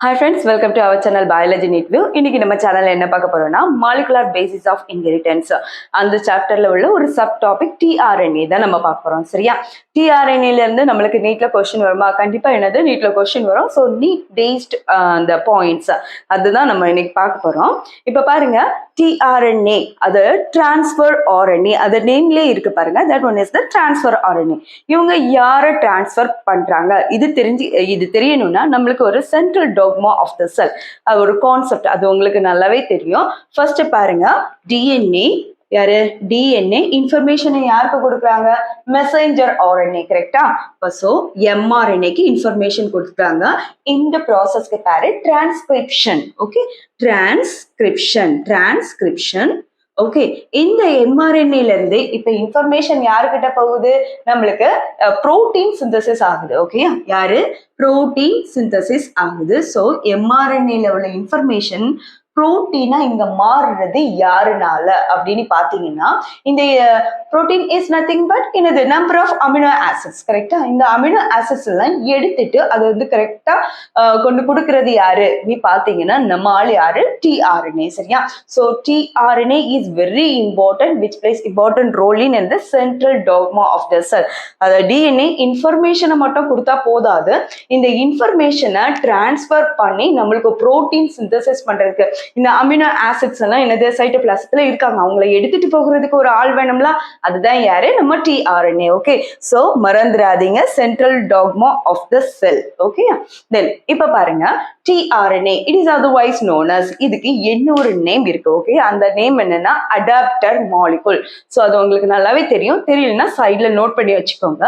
Hi friends, welcome to our channel Biology Neat View. இன்னைக்கு நம்ம சேனல்ல என்ன பார்க்க போறோம்னா molecular basis of inheritance. அந்த சாப்டர்ல உள்ள ஒரு சப் டாபிக் tRNA தான் நம்ம பார்க்க போறோம். சரியா? tRNA ல இருந்து நமக்கு நீட்ல क्वेश्चन வருமா? கண்டிப்பா என்னது நீட்ல क्वेश्चन வரும். சோ நீட் பேஸ்ட் அந்த பாயிண்ட்ஸ் அதுதான் நம்ம இன்னைக்கு பார்க்க போறோம். இப்ப பாருங்க tRNA அது டிரான்ஸ்ஃபர் RNA அது நேம்லயே இருக்கு பாருங்க. that one is the transfer RNA. இவங்க யாரை டிரான்ஸ்ஃபர் பண்றாங்க? இது தெரியணும்னா நம்மளுக்கு ஒரு central dogma of the cell அது ஒரு கான்செப்ட் அது உங்களுக்கு நல்லாவே தெரியும். ஃபர்ஸ்ட் பாருங்க DNA யாரு DNA இன்ஃபர்மேஷனை யாருக்கு கொடுக்குறாங்க? மெசேஞ்சர் RNA கரெக்டா? ஸோ mRNA க்கு இன்ஃபர்மேஷன் கொடுக்குறாங்க. இந்த ப்ராசஸ்க்கு பேரு டிரான்ஸ்கிரிப்ஷன். Okay, transcription. ஓகே, இந்த mRNA இருந்து இப்ப இன்ஃபர்மேஷன் யாருக்கிட்ட போகுது? நம்மளுக்கு புரோட்டீன் சிந்தசிஸ் ஆகுது. ஓகே, யாரு? புரோட்டீன் சிந்தசிஸ் ஆகுது. ஸோ mRNA உள்ள இன்ஃபர்மேஷன் புரோட்டீனா இங்க மாறுறது யாருனால அப்படின்னு பாத்தீங்கன்னா இந்த புரோட்டீன் இஸ் நத்திங் பட் என்னது நம்பர் ஆஃப் அமினோ ஆசிட்ஸ். கரெக்டா? இந்த அமினோ ஆசிட்ஸ் எல்லாம் எடுத்துட்டு அதை வந்து கரெக்டா கொண்டு கொடுக்கறது யாரு நீ பாத்தீங்கன்னா நம்ம ஆள் யாரு? tRNA. சரியா? So tRNA is very important which plays important role in இந்த central dogma of the cell. அத DNA இன்ஃபர்மேஷனை மட்டும் கொடுத்தா போதாது, இந்த இன்ஃபர்மேஷனை டிரான்ஸ்ஃபர் பண்ணி நம்மளுக்கு புரோட்டீன் சிந்தசிஸ் பண்றதுக்கு இந்த அமினோ ஆசிட்ஸ் எல்லாம் என்னது சைட்டோபிளாசத்துல இருக்காங்க, அவங்களை எடுத்துட்டு போகிறதுக்கு ஒரு ஆள் வேணும்ல, அதுதான் யாரு? நம்ம tRNA. ஓகே, சோ மறந்துடாதீங்க central dogma of the cell. Okay, then இப்ப பாருங்க tRNA it is otherwise known as, இதுக்கு இன்னொரு நேம் இருக்கு. ஓகே, அந்த நேம் என்னன்னா அடாப்டர் மாலிகுல். சோ அது உங்களுக்கு நல்லாவே தெரியும், தெரியலன்னா சைட்ல நோட் பண்ணி வச்சுக்கோங்க.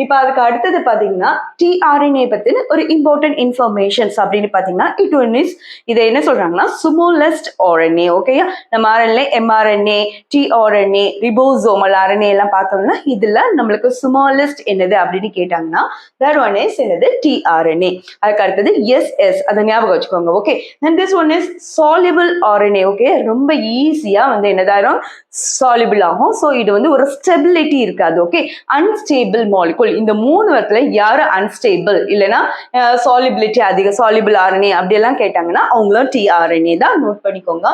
இப்ப அதுக்கு அடுத்தது பாத்தீங்கன்னா tRNA பத்தின ஒரு இம்பார்ட்டன்ட் இன்ஃபர்மேஷன்ஸ் அப்படின்னு பாத்தீங்கன்னா இட் ஒன் இஸ் இதை என்ன சொல்றாங்கன்னா smallest RNA. ஓகேயா? நம்ம RNA, mRNA, tRNA, ribosomal RNA எல்லாம் பார்த்தோம்னா இதுல நம்மளுக்கு smallest என்னது அப்படின்னு கேட்டாங்கன்னா that one is என்னது? tRNA. அதுக்கு அடுத்தது SS, அதை ஞாபகம் வச்சுக்கோங்க. Okay, then this one is soluble RNA. Okay, ரொம்ப ஈஸியா வந்து என்னதாயிரும்? soluble ஆகும். ஸோ இது வந்து ஒரு ஸ்டெபிலிட்டி இருக்காது. Okay, unstable molecule. இந்த மூணு விதத்துல யாரு அன்ஸ்டேபிள் இல்லைன்னா சாலிபிலிட்டி அதிக சாலிபிள் RNA அப்படியெல்லாம் கேட்டாங்கன்னா அவங்களும் tRNA தான். நோட் பண்ணிக்கோங்க.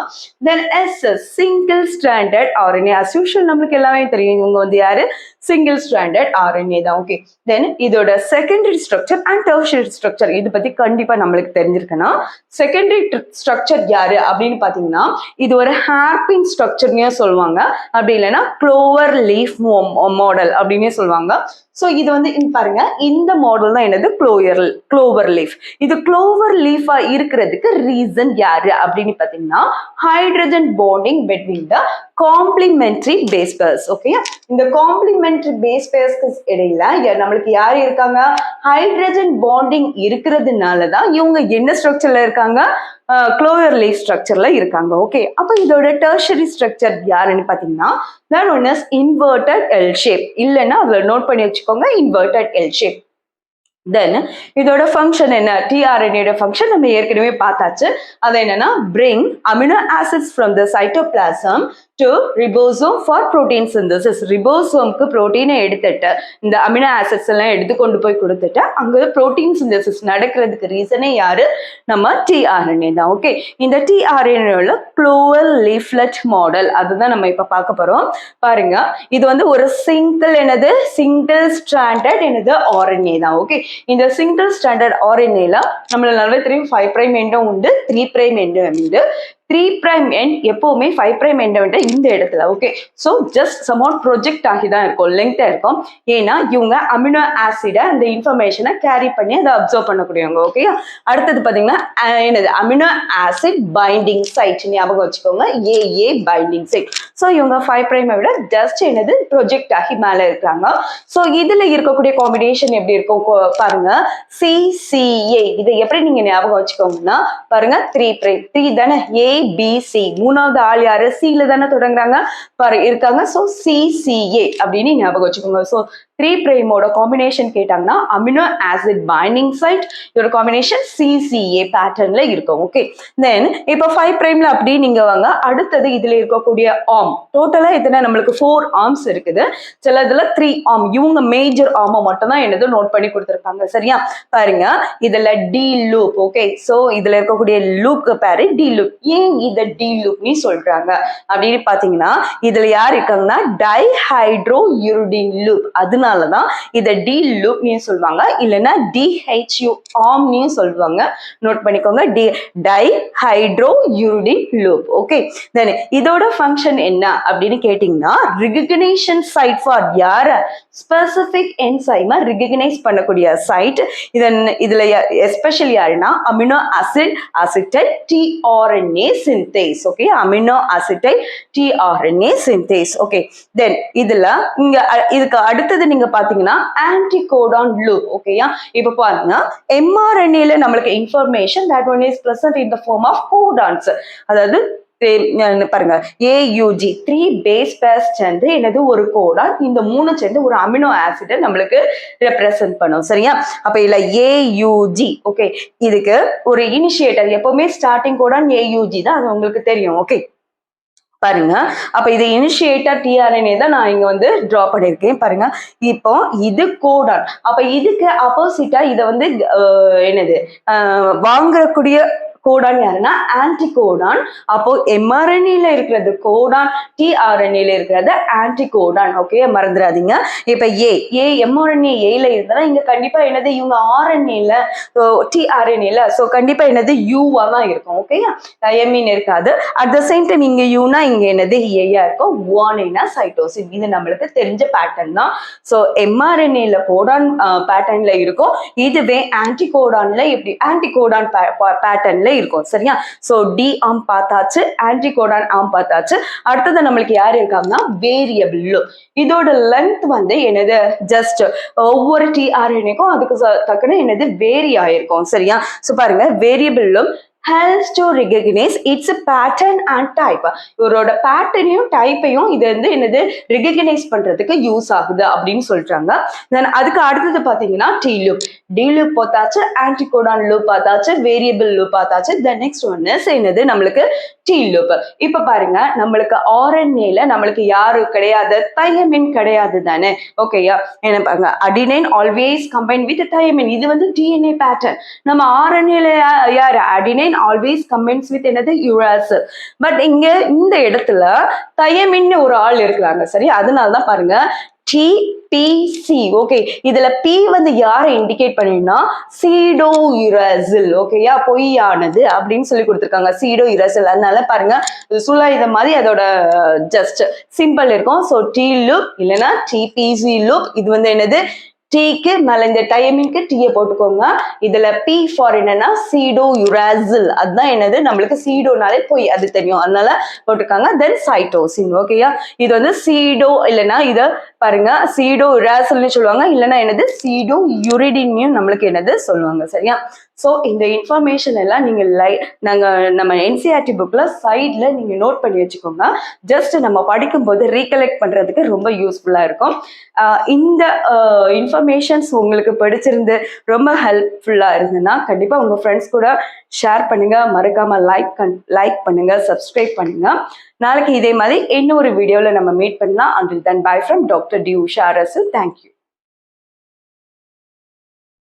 தென் SS single stranded RNA. as usual நம்மளுக்கு எல்லாமே தெரியும், இவங்க வந்து யாரு? சிங்கிள் ஸ்ட்ராண்டட் RNA தான். ஓகே, தென் இதோட secondary structure and tertiary structure இது பத்தி கண்டிப்பா நம்மளுக்கு தெரிஞ்சிருக்கணும். செகண்டரி ஸ்ட்ரக்சர் யாரு அப்படின்னு பாத்தீங்கன்னா இது ஒரு ஹேர்பின் ஸ்ட்ரக்சர்னே சொல்லுவாங்க, அப்படி இல்லைன்னா க்ளோவர் லீஃப் மாடல் அப்படின்னே சொல்லுவாங்க. ஸோ இது வந்து பாருங்க இந்த மாடல் தான் என்னது? Clover leaf. இது க்ளோவர் லீஃபா இருக்கிறதுக்கு ரீசன் யாரு அப்படின்னு பாத்தீங்கன்னா hydrogen bonding between the complementary base pairs. Okay, இந்த காம்ப்ளிமெண்டரி பேஸ் பேர்ஸ்க்கு இடையில நம்மளுக்கு யாரு இருக்காங்க? ஹைட்ரஜன் பாண்டிங் இருக்கிறதுனாலதான் இவங்க என்ன ஸ்ட்ரக்சர்ல இருக்காங்க? க்ளோவர் லீஃப் ஸ்ட்ரக்சர்ல இருக்காங்க. ஓகே, அப்ப இதோட டெர்ஷரி ஸ்ட்ரக்சர் யாருன்னு பாத்தீங்கன்னா that one is inverted L shape. இல்லைன்னா அதுல நோட் பண்ணி வச்சுக்கோங்க, inverted L shape. தென் இதோட ஃபங்க்ஷன் என்ன? tRNA ஃபங்க்ஷன் நம்ம ஏற்கனவே பார்த்தாச்சு. அது என்னன்னா bring amino acids from the cytoplasm to ribosome for protein synthesis. ரிபோசோம்க்கு புரோட்டீனை எடுத்துட்டு இந்த அமினோ ஆசிட்ஸ் எல்லாம் எடுத்து கொண்டு போய் கொடுத்துட்டு அங்க புரோட்டீன் சிந்தசிஸ் நடக்கிறதுக்கு ரீசனே யாரு? நம்ம tRNA தான். ஓகே, இந்த tRNA க்ளோவர் லீஃப்லெட் மாடல் அதுதான் நம்ம இப்ப பார்க்க போறோம். பாருங்க, இது வந்து ஒரு சிங்கிள் ஸ்ட்ராண்டட் என்னது? RNA தான். ஓகே, இந்த சிங்கிள் ஸ்டாண்டர்ட் RNA-ல நம்மளுக்கு நல்லா தெரியும் 5' எண்டும் உண்டு, 3' எண்டும் உண்டு. 3' எண்ட் எப்பவுமே 5' எண்ட் வந்து இந்த இடத்துல. Okay, so just somewhat project ஆகி தான் இருக்கும், லெங்க்தா இருக்கும். ஏன்னா இவங்க அமினோ ஆசிட அந்த இன்ஃபர்மேஷனை கேரி பண்ணி அதை அப்சர்வ் பண்ணக்கூடியவங்க. ஓகே, அடுத்தது பாத்தீங்கன்னா என்னது? அமினோ ஆசிட் பைண்டிங் சைட் ஞாபகம் வச்சுக்கோங்க, AA பைண்டிங் சைட். ஸோ இவங்க 5' விட ஜஸ்ட் என்னது? ப்ரொஜெக்ட் ஆகி மேல இருக்காங்க. ஸோ இதுல இருக்கக்கூடிய காம்பினேஷன் எப்படி இருக்கும் பாருங்க, CCA. இதை எப்படி நீங்க ஞாபகம் வச்சுக்கோங்கன்னா பாருங்க 3' தானே? ABC மூணாவது ஆள் யாரு? C ல தானே தொடங்குறாங்க இருக்காங்க. ஸோ CCA அப்படின்னு ஞாபகம் வச்சுக்கோங்க. ஸோ 3 பிரைமோட காம்பினேஷன் கேட்டாங்கன்னா அமினோ ஆசிட் பைண்டிங் சைட் இதோட காம்பினேஷன் CCA பேட்டர்ன்ல இருக்கும். ஓகே, தென் இப்போ 5 பிரைம்ல அப்படி நீங்க வாங்க. அடுத்தது இதுல இருக்கக்கூடிய ஆர்ம் டோட்டலா எத்தனை நம்மளுக்கு 4 ஆர்ம்ஸ் இருக்குது. சில இதுல 3 ஆர்ம், இவங்க மேஜர் ஆர்மை மட்டும் தான் என்னது நோட் பண்ணி கொடுத்துருப்பாங்க. சரியா, பாருங்க இதுல டி லூப். ஓகே, சோ இதுல இருக்கக்கூடிய லூப்க்கு பேரு டி லூப். ஏன் இத டி லூப்னு சொல்றாங்க அப்படின்னு பாத்தீங்கன்னா இதுல யார் இருக்காங்கன்னா டைஹைட்ரோயூரிடின் லூப், அதனாலதான் இத டி லூப்னு சொல்லுவாங்க. இல்லைன்னா DHU ஆர்ம்னு சொல்லுவாங்க. நோட் பண்ணிக்கோங்க, டைஹைட்ரோயூரிடின் லூப். ஓகே, தென் இதோட ஃபங்க்ஷன் என்ன அப்படின்னு கேட்டீங்கன்னா ரிகக்னிஷன் சைட் ஃபார் யார ஸ்பெசிபிக் என்சைமை ரிகக்னைஸ் பண்ணக்கூடிய சைட். இதுல எஸ்பெஷலி யாருன்னா amino acid acetyl tRNA synthase. Okay, amino acetyl tRNA synthase. Okay, then இதுல இங்க இதுக்கு அடுத்தது நீங்க பாத்தீங்கன்னா ஆன்டிகோடான் லூப். ஓகேயா, இப்ப பாருங்க mRNA-ல நம்மளுக்கு information that one is present in the form of codons. அதாவது பாருங்க AUG 3 பேஸ் பேஸ் சேர்ந்து என்னது ஒரு கோடான், இந்த 3 சேர்ந்து ஒரு அமினோ ஆசிட் நம்மளுக்கு ரெப்ரசன்ட் பண்ணும். சரியா, அப்ப இல்ல AUG. ஓகே, இதுக்கு ஒரு இனிஷியேட்டர் எப்பவுமே ஸ்டார்டிங் கோடான் AUG தான், அது உங்களுக்கு தெரியும். ஓகே, பாருங்க அப்ப இது இனிஷியேட்டர் tRNA தான் நான் இங்க வந்து டிரா பண்ணிருக்கேன். பாருங்க இப்போ இது கோடான், அப்ப இதுக்கு ஆப்போசிட்டா இத வந்து என்னது வாங்கக்கூடிய கோடான் யாருன்னா ஆன்டிகோடான். அப்போ mRNA-ல இருக்கிறது கோடான், tRNA-ல இருக்கிறது ஆன்டிகோடான். ஓகே, மறந்துடாதீங்க. இப்ப mRNA A-ல இருந்தா இங்க கண்டிப்பா என்னது இவங்க RNA-ல tRNA-ல சோ கண்டிப்பா என்னது U-வா தான் இருக்கும். ஓகேயா, தையமின் இருக்காது. அட் த சேம் டைம் இங்க யூனா இங்க என்னது ஏயா இருக்கும், குவானினா சைட்டோசின். இது நம்மளுக்கு தெரிஞ்ச பேட்டர்ன் தான். சோ mRNA-ல கோடான் பேட்டர்ன்ல இருக்கும், இதுவே ஆன்டிகோடான்ல எப்படி ஆன்டிகோடான் பேட்டர்ன்ல இருக்கும். சரியா, சோ டி ஆர்ம் பார்த்தாச்சு, ஆன்டிகோடான் ஆர்ம் பார்த்தாச்சு. அடுத்தது நம்மளுக்கு யாரு இருக்காங்கன்னா வேரியபிள். இதோட லென்த் வந்து என்னது ஜஸ்ட் ஒவ்வொரு tRNA-க்கும் அதுக்கு தக்கன என்னது வேரி ஆயிருக்கும். சரியா, சோ பாருங்க வேரியபிளும் helps to recognize its pattern and type. இவரோட பேட்டர்னையும் டைப்பையும் இது வந்து என்னது ரெகக்னைஸ் பண்றதுக்கு யூஸ் ஆகுது அப்படின்னு சொல்றாங்க. தென் அதுக்கு அடுத்தது பாத்தீங்கன்னா டி லூப். டி லூப் பார்த்தாச்சு, ஆன்டிகோடான் லூப் பார்த்தாச்சு, வேரியபிள் லூப் பார்த்தாச்சு. தென் நெக்ஸ்ட் ஒன் இஸ் என்னது நம்மளுக்கு டி லூப். இப்ப பாருங்க நம்மளுக்கு RNA-ல நம்மளுக்கு யாரு கிடையாது, தையமின் கிடையாது தானே. ஓகேயா, என்ன பாருங்க adenine always combine with thiamine, இது வந்து DNA பேட்டர்ன். நம்ம RNA-ல யாரு அடினைன் always combines with என்னது uracil. பட் இங்க இந்த இடத்துல தையமின் ஒரு ஆள் இருக்கிறாங்க. சரி, அதனாலதான் பாருங்க TPC. ஓகே, இதுல P வந்து யாரை இண்டிகேட் பண்ணினா சீடோ யுராசில். ஓகேயா, பொய்யானது அப்படின்னு சொல்லி கொடுத்துருக்காங்க சீடோ யுராசில். அதனால பாருங்க சுல்லா இத மாதிரி அதோட ஜஸ்ட் சிம்பிள் இருக்கும். ஸோ டி லூப் இல்லைன்னா TPC லூப். இது வந்து என்னது டீக்கு மேல இந்த டைமிங்க்கு டீயை போட்டுக்கோங்க. இதுல P ஃபார் என்னன்னா சீடோ யுராசில், அதுதான் என்னது நம்மளுக்கு சீடோனாலே போய் அது தெரியும், அதனால போட்டுக்காங்க. தென் சைட்டோசின். ஓகேயா, இது வந்து சீடோ இல்லைன்னா இத பாருங்க சீடோ யுராசில்னு சொல்லுவாங்க, இல்லைன்னா என்னது சீடோ யுரிடின்னும் நம்மளுக்கு என்னது சொல்லுவாங்க. சரியா, ஸோ இந்த இன்ஃபர்மேஷன் எல்லாம் நீங்க நம்ம NCERT புக்ல சைட்ல நீங்க நோட் பண்ணி வச்சுக்கோங்க. ஜஸ்ட் நம்ம படிக்கும்போது ரீகலெக்ட் பண்றதுக்கு ரொம்ப யூஸ்ஃபுல்லா இருக்கும். இந்த இன்ஃபர்மேஷன்ஸ் உங்களுக்கு பிடிச்சிருந்து ரொம்ப ஹெல்ப்ஃபுல்லா இருந்ததுன்னா கண்டிப்பா உங்க ஃப்ரெண்ட்ஸ் கூட ஷேர் பண்ணுங்க. மறக்காம லைக் பண்ணுங்க, சப்ஸ்கிரைப் பண்ணுங்க. நாளைக்கு இதே மாதிரி இன்னொரு வீடியோல நம்ம மீட் பண்ணலாம். Until then, bye from Dr. D. Usha Arasu. Thank you.